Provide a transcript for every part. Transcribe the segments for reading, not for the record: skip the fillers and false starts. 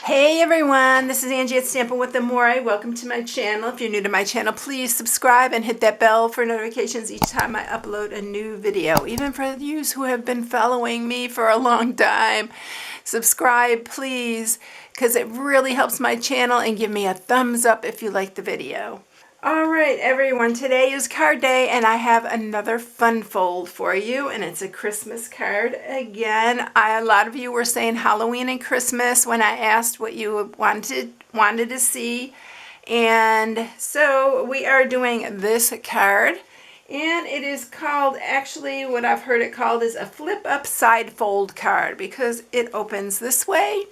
Hey everyone, this is Angie at Stampin'Withamore. Welcome to my channel. If you're new to my channel, please subscribe and hit that bell for notifications each time I upload a new video. Even for you who have been following me for a long time, subscribe please, because it really helps my channel, and give me a thumbs up if you like the video. Alright everyone, today is card day and I have another fun fold for you, and it's a Christmas card again. A lot of you were saying Halloween and Christmas when I asked what you wanted to see, and so we are doing this card, and it is called, actually what I've heard it called is a flip up side fold card, because it opens this way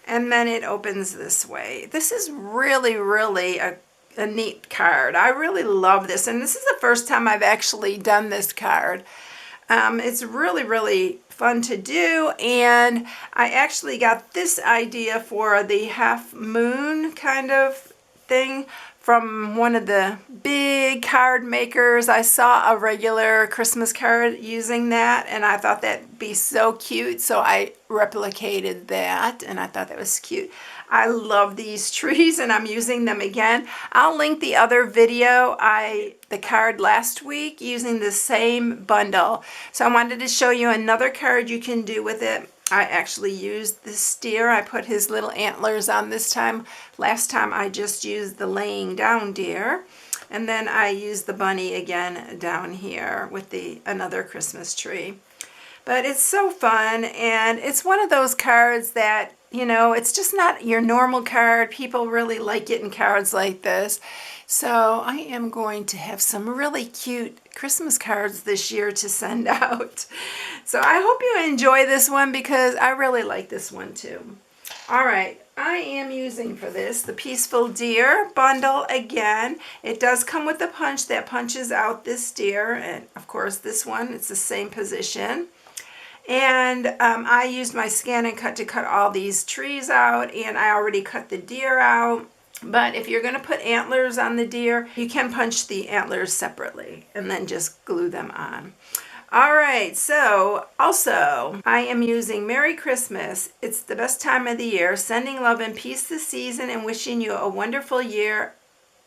and then it opens this way. This is really a neat card. I really love this, and this is the first time I've actually done this card. It's really fun to do, and I actually got this idea for the half moon kind of thing from one of the big card makers. I saw a regular Christmas card using that, and I thought that'd be so cute, so I replicated that, and I thought that was cute. I love these trees, and I'm using them again. I'll link the other video, the card last week, using the same bundle. So I wanted to show you another card you can do with it. I actually used this deer. I put his little antlers on this time. Last time I just used the laying down deer. And then I used the bunny again down here with another Christmas tree. But it's so fun, and it's one of those cards that, you know, it's just not your normal card. People really like getting cards like this. So I am going to have some really cute Christmas cards this year to send out. So I hope you enjoy this one, because I really like this one too. All right, I am using for this the Peaceful Deer bundle again. It does come with a punch that punches out this deer, and of course this one, it's the same position. And I used my Scan and Cut to cut all these trees out, and I already cut the deer out. But if you're going to put antlers on the deer, you can punch the antlers separately and then just glue them on. All right, so also I am using Merry Christmas. It's the best time of the year. Sending love and peace this season, and wishing you a wonderful year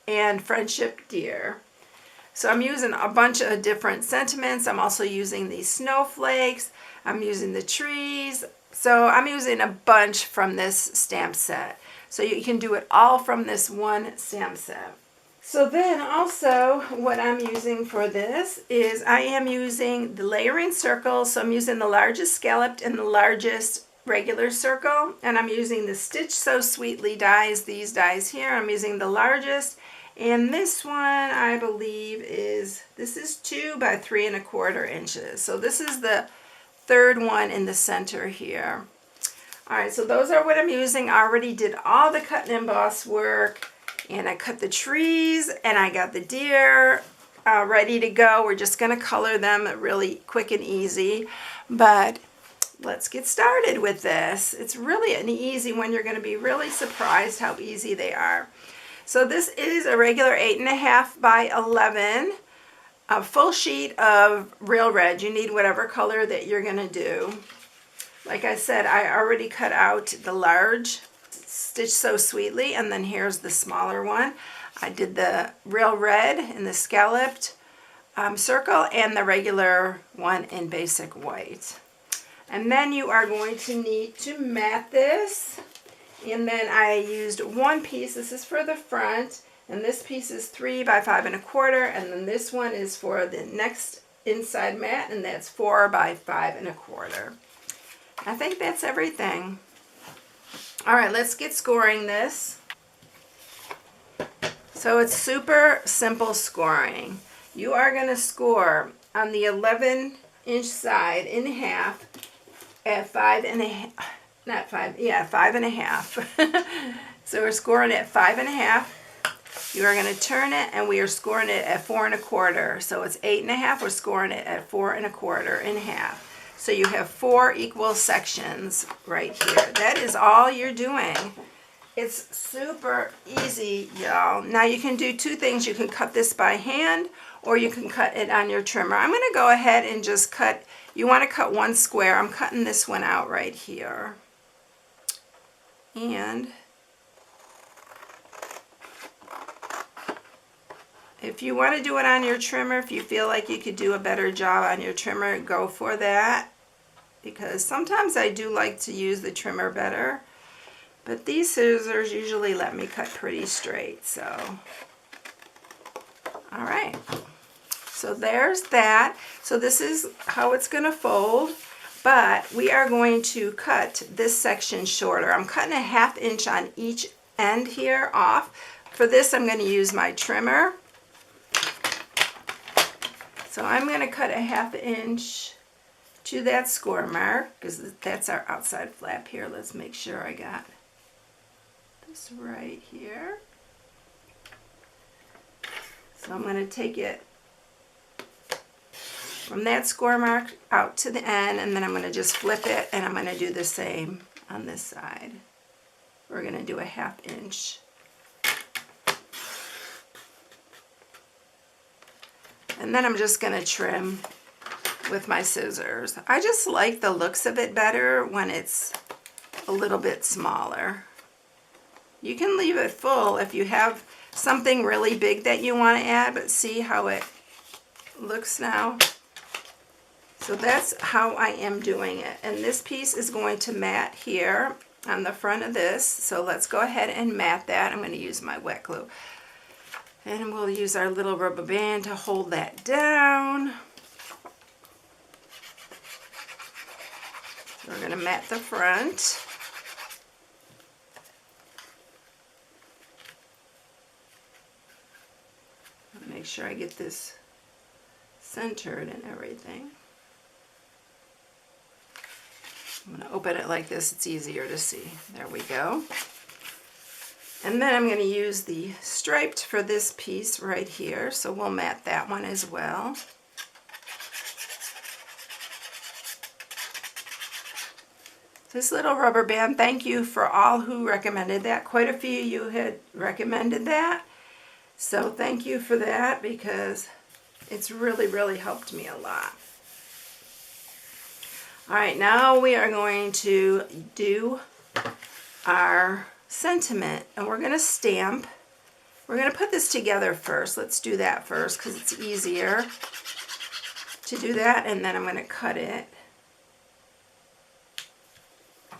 and friendship, dear. So I'm using a bunch of different sentiments. I'm also using these snowflakes. I'm using the trees. So I'm using a bunch from this stamp set. So you can do it all from this one stamp set. So then also what I'm using for this is I am using the layering circles. So I'm using the largest scalloped and the largest regular circle. And I'm using the Stitch So Sweetly dies, these dies here. I'm using the largest. And this one, I believe, this is 2 by 3 1/4 inches. So this is the third one in the center here. All right, so those are what I'm using. I already did all the cut and emboss work, and I cut the trees, and I got the deer ready to go. We're just going to color them really quick and easy, but let's get started with this. It's really an easy one. You're going to be really surprised how easy they are. So this is a regular 8.5 by 11, a full sheet of real red. You need whatever color that you're going to do. Like I said, I already cut out the large Stitch So Sweetly, and then here's the smaller one. I did the real red in the scalloped circle, and the regular one in basic white. And then you are going to need to mat this. And then I used one piece. This is for the front, and this piece is 3 by 5 1/4, and then this one is for the next inside mat, and that's 4 by 5 1/4. I think that's everything. All right, let's get scoring this. So it's super simple scoring. You are going to score on the 11-inch side in half at 5 1/2. Not 5, yeah, 5 1/2. So we're scoring at 5 1/2. You are going to turn it, and we are scoring it at 4 1/4. So it's 8 1/2. We're scoring it at 4 1/4 in half. So you have 4 equal sections right here. That is all you're doing. It's super easy, y'all. Now you can do two things. You can cut this by hand, or you can cut it on your trimmer. I'm going to go ahead and just cut. You want to cut one square. I'm cutting this one out right here. And if you want to do it on your trimmer, if you feel like you could do a better job on your trimmer, go for that. Because sometimes I do like to use the trimmer better. But these scissors usually let me cut pretty straight, so. All right. So there's that. So this is how it's going to fold. But we are going to cut this section shorter. I'm cutting a 1/2 inch on each end here off. For this, I'm going to use my trimmer. So I'm going to cut a 1/2 inch to that score mark, because that's our outside flap here. Let's make sure I got this right here. So I'm going to take it from that score mark out to the end, and then I'm going to just flip it, and I'm going to do the same on this side. We're going to do a 1/2 inch. And then I'm just going to trim with my scissors. I just like the looks of it better when it's a little bit smaller. You can leave it full if you have something really big that you want to add, but see how it looks now? So that's how I am doing it. And this piece is going to mat here on the front of this. So let's go ahead and mat that. I'm going to use my wet glue. And we'll use our little rubber band to hold that down. We're going to mat the front. Make sure I get this centered and everything. I'm going to open it like this, it's easier to see. There we go. And then I'm going to use the striped for this piece right here, so we'll mat that one as well. This little rubber band, thank you for all who recommended that. Quite a few of you had recommended that. So thank you for that, because it's really, really helped me a lot. All right, now we are going to do our sentiment, and we're going to stamp. We're going to put this together first. Let's do that first because it's easier to do that, and then I'm going to cut it.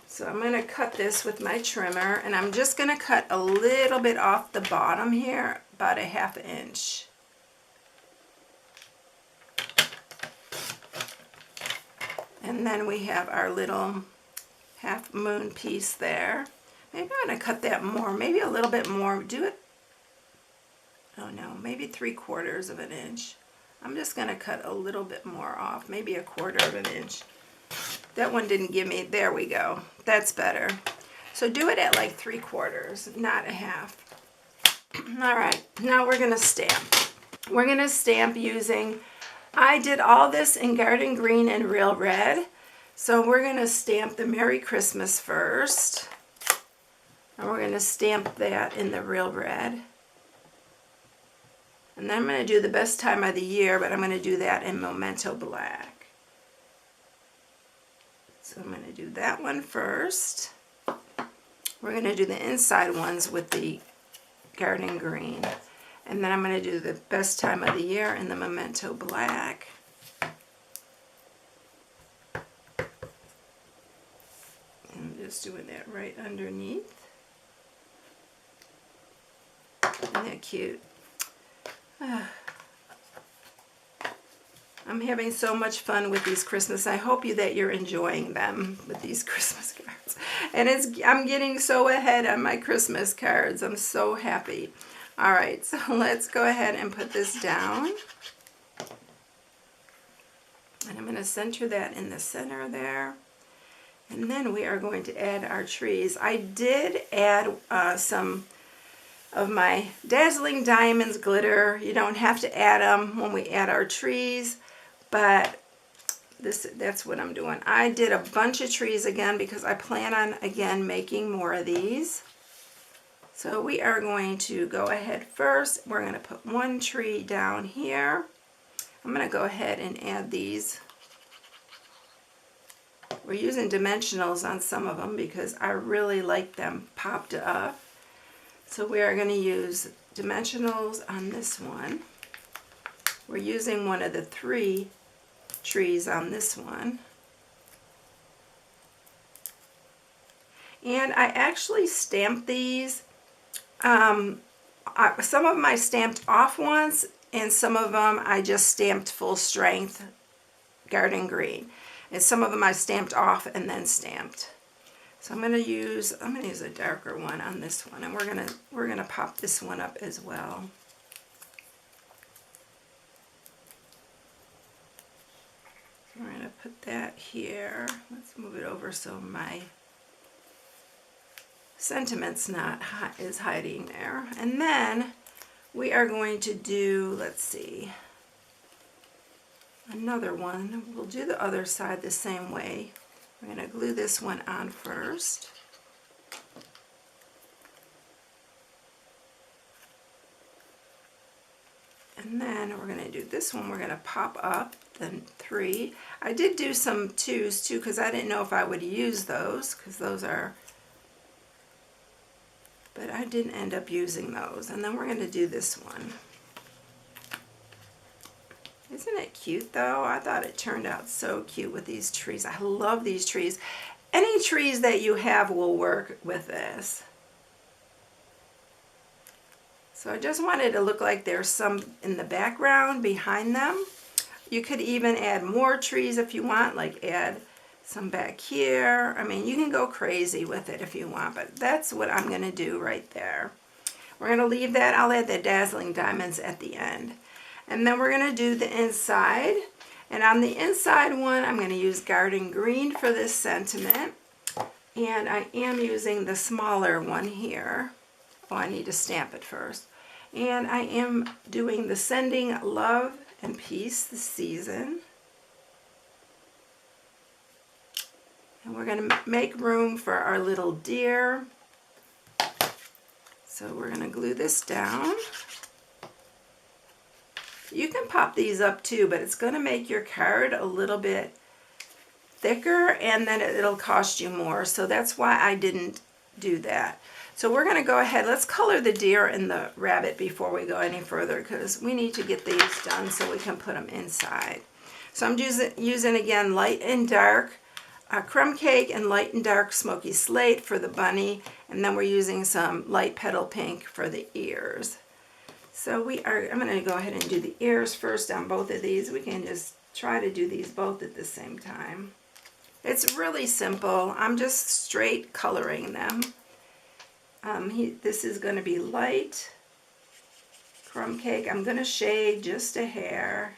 So I'm going to cut this with my trimmer, and I'm just going to cut a little bit off the bottom here, about a 1/2 inch. And then we have our little half moon piece there. Maybe I'm going to cut that more, maybe a little bit more. Do it, oh no, maybe 3/4 of an inch. I'm just going to cut a little bit more off, maybe 1/4 of an inch. That one didn't give me, there we go. That's better. So do it at like 3/4, not a 1/2. All right, now we're going to stamp. We're going to stamp using, I did all this in Garden Green and Real Red. So we're going to stamp the Merry Christmas first. And we're going to stamp that in the Real Red. And then I'm going to do the best time of the year, but I'm going to do that in Memento Black. So I'm going to do that one first. We're going to do the inside ones with the Garden Green. And then I'm going to do the best time of the year in the Memento Black. I'm just doing that right underneath. Isn't that cute? I'm having so much fun with these Christmas. I hope that you're enjoying them with these Christmas cards. And I'm getting so ahead on my Christmas cards. I'm so happy. All right, so let's go ahead and put this down. And I'm going to center that in the center there. And then we are going to add our trees. I did add some of my Dazzling Diamonds glitter. You don't have to add them when we add our trees, but that's what I'm doing. I did a bunch of trees again because I plan on, again, making more of these. So we are going to go ahead first. We're going to put one tree down here. I'm going to go ahead and add these We're using dimensionals on some of them because I really like them popped up. So we are going to use dimensionals on this one. We're using one of the 3 trees on this one. And I actually stamped these. Some of them I stamped off once, and some of them I just stamped full strength garden green. And some of them I stamped off and then stamped. So I'm gonna use a darker one on this one, and we're gonna pop this one up as well. We're gonna put that here. Let's move it over so my sentiment's not is hiding there. And then we are going to do, let's see, another one. We'll do the other side the same way. We're going to glue this one on first. And then we're going to do this one. We're going to pop up the 3. I did do some 2s too because I didn't know if I would use those, because those are, but I didn't end up using those. And then we're going to do this one. Isn't it cute though? I thought it turned out so cute with these trees. I love these trees. Any trees that you have will work with this. So I just wanted to look like there's some in the background behind them. You could even add more trees if you want, like add some back here. I mean, you can go crazy with it if you want, but that's what I'm going to do right there. We're going to leave that. I'll add the dazzling diamonds at the end. And then we're going to do the inside. And on the inside one, I'm going to use garden green for this sentiment. And I am using the smaller one here. Oh, I need to stamp it first. And I am doing the sending love and peace this season. And we're going to make room for our little deer. So we're going to glue this down. You can pop these up too, but it's going to make your card a little bit thicker, and then it'll cost you more. So that's why I didn't do that. So we're going to go ahead. Let's color the deer and the rabbit before we go any further, because we need to get these done so we can put them inside. So I'm using again light and dark crumb cake and light and dark smoky slate for the bunny, and then we're using some light petal pink for the ears. So I'm going to go ahead and do the ears first on both of these. We can just try to do these both at the same time. It's really simple. I'm just straight coloring them. This is going to be light crumb cake. I'm going to shade just a hair.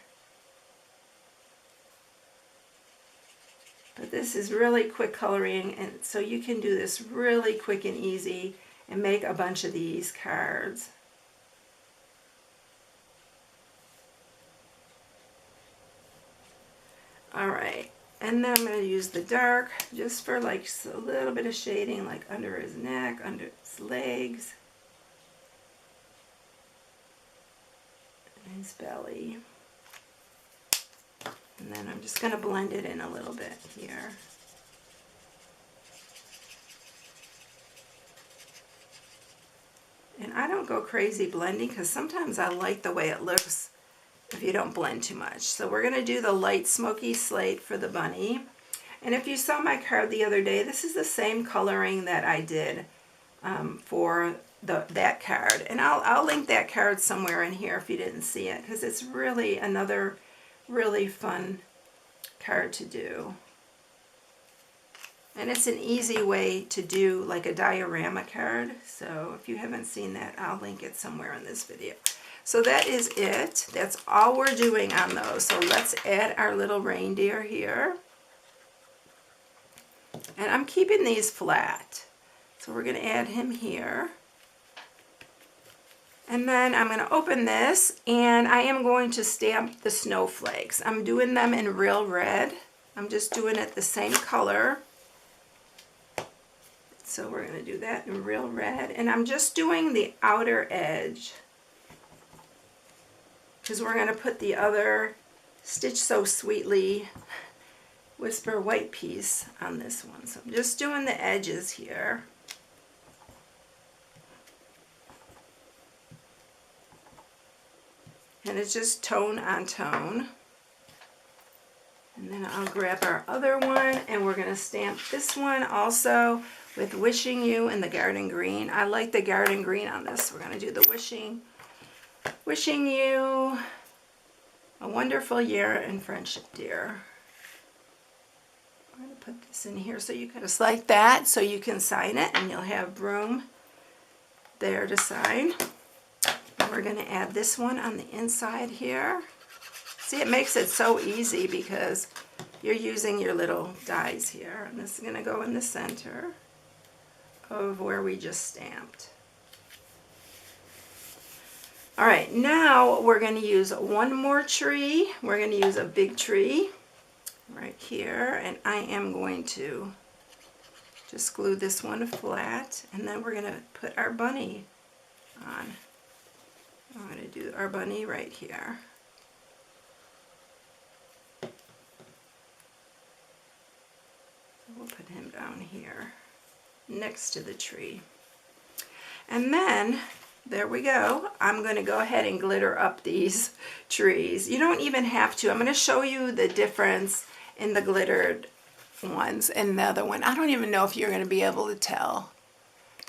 But this is really quick coloring, and so you can do this really quick and easy and make a bunch of these cards. Alright, and then I'm going to use the dark just for like a little bit of shading, like under his neck, under his legs, and his belly. And then I'm just going to blend it in a little bit here. And I don't go crazy blending because sometimes I like the way it looks if you don't blend too much. So we're going to do the light smoky slate for the bunny. And if you saw my card the other day, this is the same coloring that I did for that card. And I'll link that card somewhere in here if you didn't see it, because it's really another really fun card to do. And it's an easy way to do like a diorama card. So if you haven't seen that, I'll link it somewhere in this video. So that is it. That's all we're doing on those. So let's add our little reindeer here. And I'm keeping these flat. So we're going to add him here. And then I'm going to open this, and I am going to stamp the snowflakes. I'm doing them in real red. I'm just doing it the same color. So we're going to do that in real red. And I'm just doing the outer edge, because we're going to put the other Stitch So Sweetly Whisper white piece on this one. So I'm just doing the edges here. And it's just tone on tone. And then I'll grab our other one, and we're going to stamp this one also with Wishing You in the Garden Green. I like the Garden Green on this. We're going to do the Wishing You a wonderful year in friendship, dear. I'm going to put this in here so you can just like that, so you can sign it, and you'll have room there to sign. And we're going to add this one on the inside here. See, it makes it so easy because you're using your little dies here. And this is going to go in the center of where we just stamped. All right, now we're going to use one more tree. We're going to use a big tree right here. And I am going to just glue this one flat. And then we're going to put our bunny on. I'm going to do our bunny right here. We'll put him down here next to the tree. And then, there we go. I'm going to go ahead and glitter up these trees. You don't even have to. I'm going to show you the difference in the glittered ones and the other one. I don't even know if you're going to be able to tell.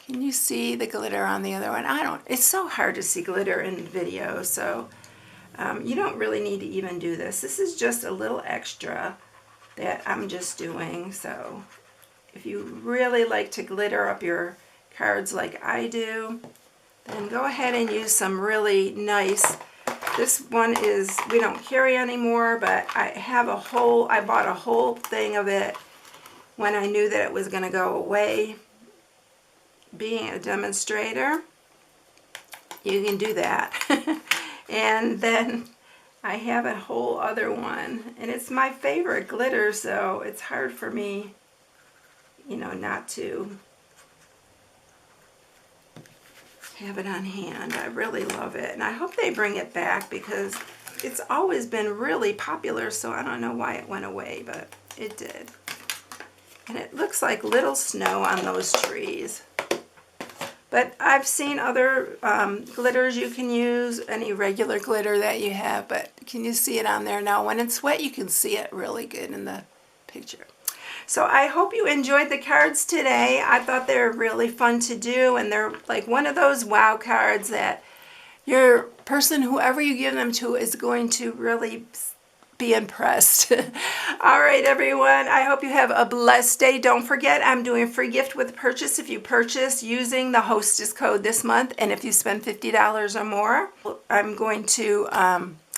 Can you see the glitter on the other one? It's so hard to see glitter in video, so you don't really need to even do this. This is just a little extra that I'm just doing. So if you really like to glitter up your cards like I do, then go ahead and use some really nice, this one is, we don't carry anymore, but I bought a whole thing of it when I knew that it was going to go away. Being a demonstrator, you can do that. And then I have a whole other one, and it's my favorite glitter, so it's hard for me, you know, not to have it on hand. I really love it, and I hope they bring it back because it's always been really popular, so I don't know why it went away, but it did. And it looks like little snow on those trees. But I've seen other glitters you can use, any regular glitter that you have, but can you see it on there now? When it's wet, you can see it really good in the picture. So I hope you enjoyed the cards today. I thought they were really fun to do, and they're like one of those wow cards that your person, whoever you give them to, is going to really be impressed. All right, everyone. I hope you have a blessed day. Don't forget, I'm doing free gift with purchase if you purchase using the hostess code this month. And if you spend $50 or more, I'm going to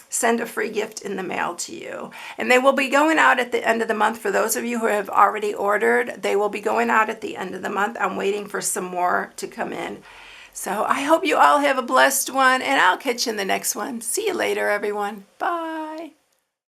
send a free gift in the mail to you. And they will be going out at the end of the month. For those of you who have already ordered, they will be going out at the end of the month. I'm waiting for some more to come in. So I hope you all have a blessed one, and I'll catch you in the next one. See you later, everyone. Bye.